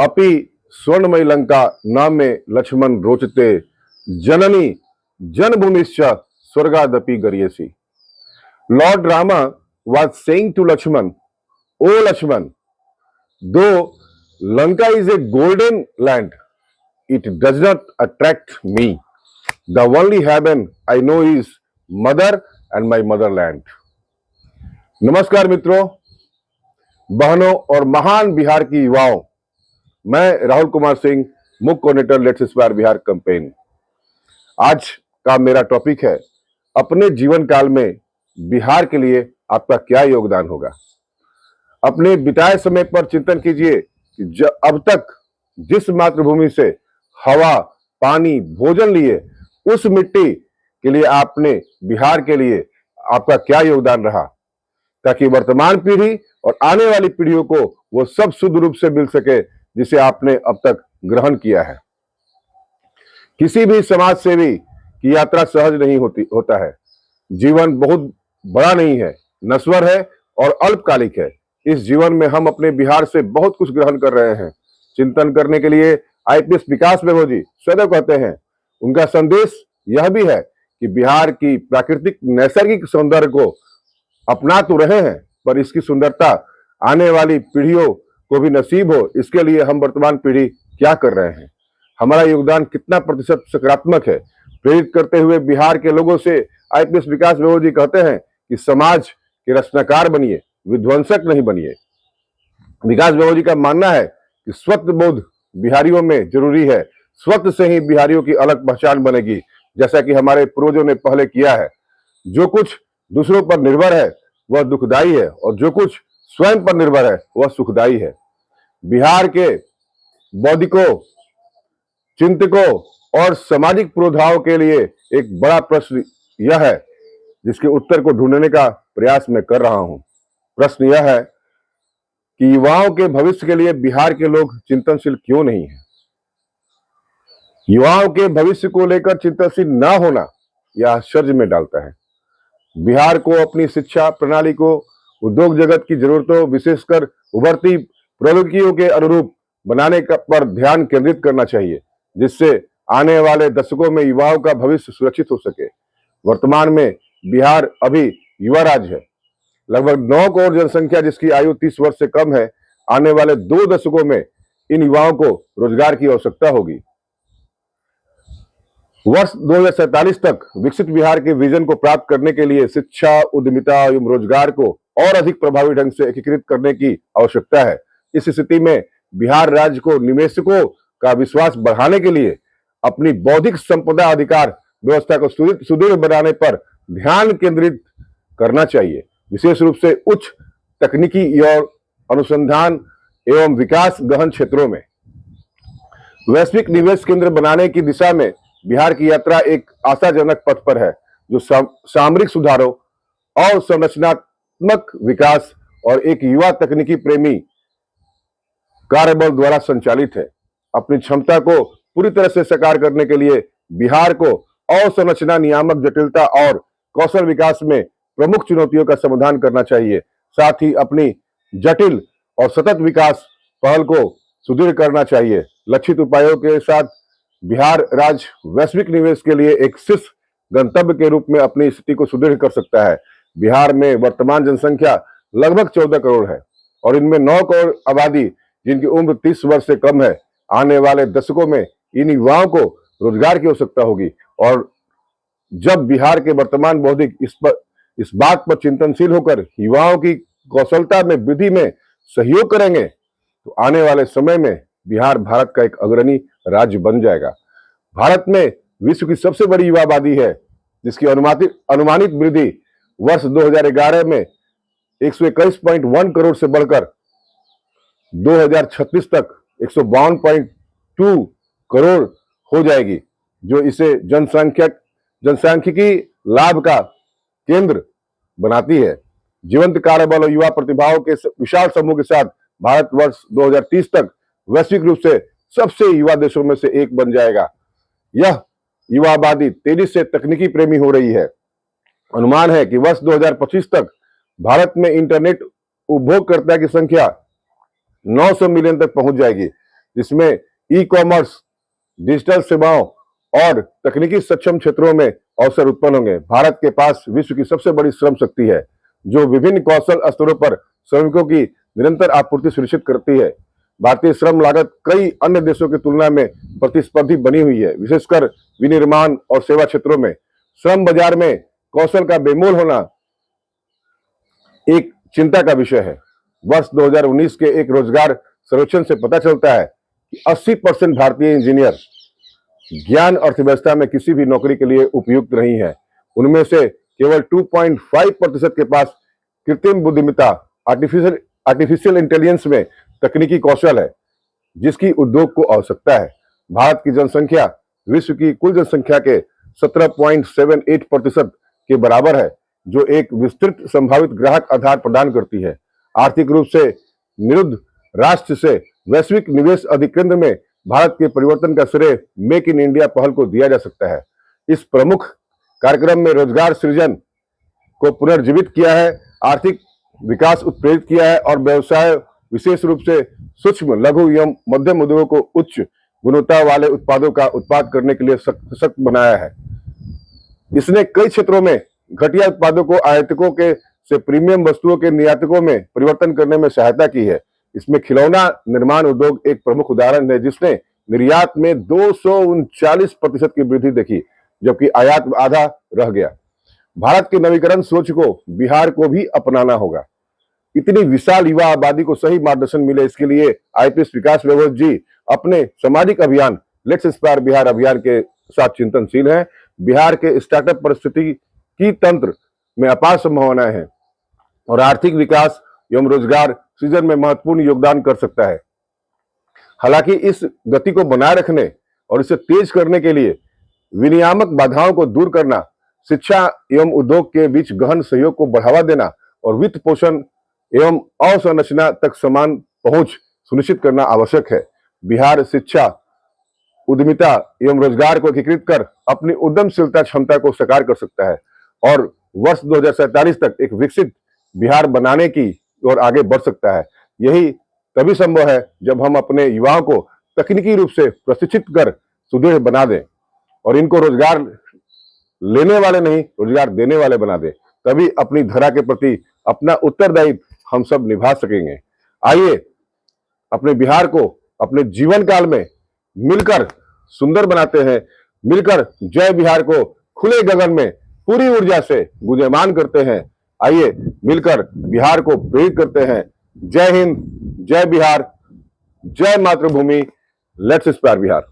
अपि स्वर्णमयी लंका न मे लक्ष्मण रोचते जननी जन्मभूमिश्च स्वर्गादपि गरीयसी. Lord Rama was saying to Lakshman, O Lakshman, though Lanka is a golden land, it does not attract me. The only heaven I know is mother and my motherland. नमस्कार मित्रों, बहनों और महान बिहार की युवाओं, मैं राहुल कुमार सिंह, मुख्य coordinator let's inspire Bihar campaign. आज का मेरा टॉपिक है, अपने जीवन काल में बिहार के लिए आपका क्या योगदान होगा। अपने बिताए समय पर चिंतन कीजिए कि अब तक जिस मातृभूमि से हवा, पानी, भोजन लिए, उस मिट्टी के लिए आपने बिहार के लिए आपका क्या योगदान रहा, ताकि वर्तमान पीढ़ी और आने वाली पीढ़ियों को वो सब शुद्ध रूप से मिल सके जिसे आपने अब तक ग्रहण किया है। किसी भी समाज सेवी की यात्रा सहज नहीं होता है। जीवन बहुत बड़ा नहीं है, नश्वर है और अल्पकालिक है। इस जीवन में हम अपने बिहार से बहुत कुछ ग्रहण कर रहे हैं। चिंतन करने के लिए आईपीएस विकास बेहो जी सदैव कहते हैं, उनका संदेश यह भी है कि बिहार की प्राकृतिक नैसर्गिक सौंदर्य को अपना तो रहे हैं, पर इसकी सुंदरता आने वाली पीढ़ियों को भी नसीब हो, इसके लिए हम वर्तमान पीढ़ी क्या कर रहे हैं, हमारा योगदान कितना प्रतिशत सकारात्मक है। प्रेरित करते हुए बिहार के लोगों से आईपीएस विकास बेहो जी कहते हैं कि समाज के रचनाकार बनिए, विध्वंसक नहीं बनिए। विकास बेहो जी का मानना है कि स्वत्व बोध बिहारियों में जरूरी है। स्वत्व से ही बिहारियों की अलग पहचान बनेगी, जैसा कि हमारे पूर्वजों ने पहले किया है। जो कुछ दूसरों पर निर्भर है वह दुखदाई है, और जो कुछ स्वयं पर निर्भर है वह सुखदाई है। बिहार के बौद्धिकों, चिंतकों और सामाजिक पुरोधाओं के लिए एक बड़ा प्रश्न यह है, जिसके उत्तर को ढूंढने का प्रयास मैं कर रहा हूं। प्रश्न यह है कि युवाओं के भविष्य के लिए बिहार के लोग चिंतनशील क्यों नहीं है। युवाओं के भविष्य को लेकर चिंतनशील न होना यह आश्चर्य में डालता है। बिहार को अपनी शिक्षा प्रणाली को उद्योग जगत की जरूरतों, विशेषकर उभरती प्रौद्योगिकियों के अनुरूप बनाने पर ध्यान केंद्रित करना चाहिए, जिससे आने वाले दशकों में युवाओं का भविष्य सुरक्षित हो सके। वर्तमान में बिहार अभी युवा राज्य है। लगभग 9 करोड़ जनसंख्या जिसकी आयु 30 वर्ष से कम है। आने वाले 2 दशकों में इन युवाओं को रोजगार की आवश्यकता होगी। वर्ष 2047 तक विकसित बिहार के विजन को प्राप्त करने के लिए शिक्षा, उद्यमिता एवं रोजगार को और अधिक प्रभावी ढंग से एकीकृत करने की आवश्यकता है। इस स्थिति में बिहार राज्य को निवेशकों का विश्वास बढ़ाने के लिए अपनी बौद्धिक संपदा अधिकार व्यवस्था को सुदृढ़ बनाने पर ध्यान केंद्रित करना चाहिए, विशेष रूप से उच्च तकनीकी और अनुसंधान एवं विकास गहन क्षेत्रों में। वैश्विक निवेश केंद्र बनाने की दिशा में बिहार की यात्रा एक आशाजनक पथ पर है, जो सामरिक सुधारों और संरचनात्मक विकास और एक युवा तकनीकी प्रेमी कार्यबल द्वारा संचालित है। अपनी क्षमता को पूरी तरह से साकार करने के लिए बिहार को अवसंरचना, नियामक जटिलता और कौशल विकास में प्रमुख चुनौतियों का समाधान करना चाहिए। साथ ही अपनी जटिल और सतत विकास पहल को सुदृढ़ करना चाहिए। लक्षित उपायों के साथ बिहार राज्य वैश्विक निवेश के लिए एक शीर्ष गंतव्य के रूप में अपनी स्थिति को सुदृढ़ कर सकता है। बिहार में वर्तमान जनसंख्या लगभग 14 करोड़ है और इनमें 9 करोड़ आबादी जिनकी उम्र 30 वर्ष से कम है। आने वाले दशकों में इन युवाओं को रोजगार की आवश्यकता होगी, और जब बिहार के वर्तमान बौद्धिक इस बात पर चिंतनशील होकर युवाओं की कौशलता में वृद्धि में सहयोग करेंगे, तो आने वाले समय में बिहार भारत का एक अग्रणी राज्य बन जाएगा। भारत में विश्व की सबसे बड़ी युवा आबादी है, जिसकी अनुमानित वृद्धि वर्ष 2011 में 121.1 करोड़ से बढ़कर 2036 तक 152.2 करोड़ हो जाएगी, जो इसे जनसांख्यिकी लाभ का केंद्र बनाती है। जीवंत कार्यबल और युवा प्रतिभाओं के विशाल समूह के साथ भारत वर्ष 2030 तक वैश्विक रूप से सबसे युवा देशों में से एक बन जाएगा। यह युवा आबादी तेजी से तकनीकी प्रेमी हो रही है। अनुमान है कि वर्ष 2025 तक भारत में इंटरनेट उपभोगकर्ता की संख्या 900 मिलियन तक पहुंच जाएगी। जिसमें ई कॉमर्स, डिजिटल सेवाओं और तकनीकी सक्षम क्षेत्रों में अवसर उत्पन्न होंगे। भारत के पास विश्व की सबसे बड़ी श्रम शक्ति है, जो विभिन्न कौशल स्तरों पर श्रमिकों की निरंतर आपूर्ति सुनिश्चित करती है। भारतीय श्रम लागत कई अन्य देशों की तुलना में प्रतिस्पर्धी बनी हुई है, विशेषकर विनिर्माण और सेवा क्षेत्रों में। श्रम बाजार में कौशल का बेमोल होना एक चिंता का विषय है। वर्ष 2019 के एक रोजगार सर्वेक्षण से पता चलता है कि 80% भारतीय इंजीनियर ज्ञान अर्थव्यवस्था में किसी भी नौकरी के लिए उपयुक्त नहीं है। उनमें से केवल 2.5% के पास कृत्रिम बुद्धिमत्ता आर्टिफिशियल इंटेलिजेंस में तकनीकी कौशल है, जिसकी उद्योग को आवश्यकता है। भारत की जनसंख्या विश्व की कुल जनसंख्या के 17.78% के बराबर है, जो एक विस्तृत संभावित ग्राहक आधार प्रदान करती है। आर्थिक रूप से निरुद्ध राष्ट्र से वैश्विक निवेश अधिकेंद्र में भारत के परिवर्तन का श्रेय मेक इन इंडिया पहल को दिया जा सकता है। इस प्रमुख कार्यक्रम में रोजगार सृजन को पुनर्जीवित किया है, आर्थिक विकास उत्प्रेरित किया है और व्यवसाय विशेष रूप से सूक्ष्म, लघु एवं मध्यम उद्योगों को उच्च गुणवत्ता वाले उत्पादों का उत्पाद करने के लिए सशक्त बनाया है। इसने कई क्षेत्रों में घटिया उत्पादों को आयातकों के से प्रीमियम वस्तुओं के निर्यातकों में परिवर्तन करने में सहायता की है। इसमें खिलौना निर्माण उद्योग एक प्रमुख उदाहरण है, जिसने निर्यात में 239% की वृद्धि देखी, जबकि आयात आधा रह गया। भारत की नवीकरण सोच को बिहार को भी अपनाना होगा। इतनी विशाल युवा आबादी को सही मार्गदर्शन मिले, इसके लिए आईपीएस विकास व्यवस्त जी अपने सामाजिक अभियान लेट्स इंस्पायर बिहार अभियान के साथ चिंतनशील हैं। बिहार के स्टार्टअप परिस्थिति की तंत्र में अपार संभावनाएं हैं और आर्थिक विकास एवं रोजगार सृजन में महत्वपूर्ण योगदान कर सकता है। हालांकि इस गति को बनाए रखने और इसे तेज करने के लिए विनियामक बाधाओं को दूर करना, शिक्षा एवं उद्योग के बीच गहन सहयोग को बढ़ावा देना और वित्त पोषण एवं अवसंरचना तक समान पहुंच सुनिश्चित करना आवश्यक है। बिहार शिक्षा, उद्यमिता एवं रोजगार को एकीकृत कर अपनी उद्यमशीलता क्षमता को साकार कर सकता है और वर्ष 2047 तक एक विकसित बिहार बनाने की ओर आगे बढ़ सकता है। यही तभी संभव है जब हम अपने युवाओं को तकनीकी रूप से प्रशिक्षित कर सुदृढ़ बना दें और इनको रोजगार लेने वाले नहीं, रोजगार देने वाले बना दें। तभी अपनी धरा के प्रति अपना उत्तरदायित्व हम सब निभा सकेंगे। आइए अपने बिहार को अपने जीवन काल में मिलकर सुंदर बनाते हैं, मिलकर जय बिहार को खुले गगन में पूरी ऊर्जा से गुंजयमान करते हैं। आइए मिलकर बिहार को प्रेरित करते हैं। जय हिंद, जय बिहार, जय मातृभूमि, लेट्स इंस्पायर बिहार।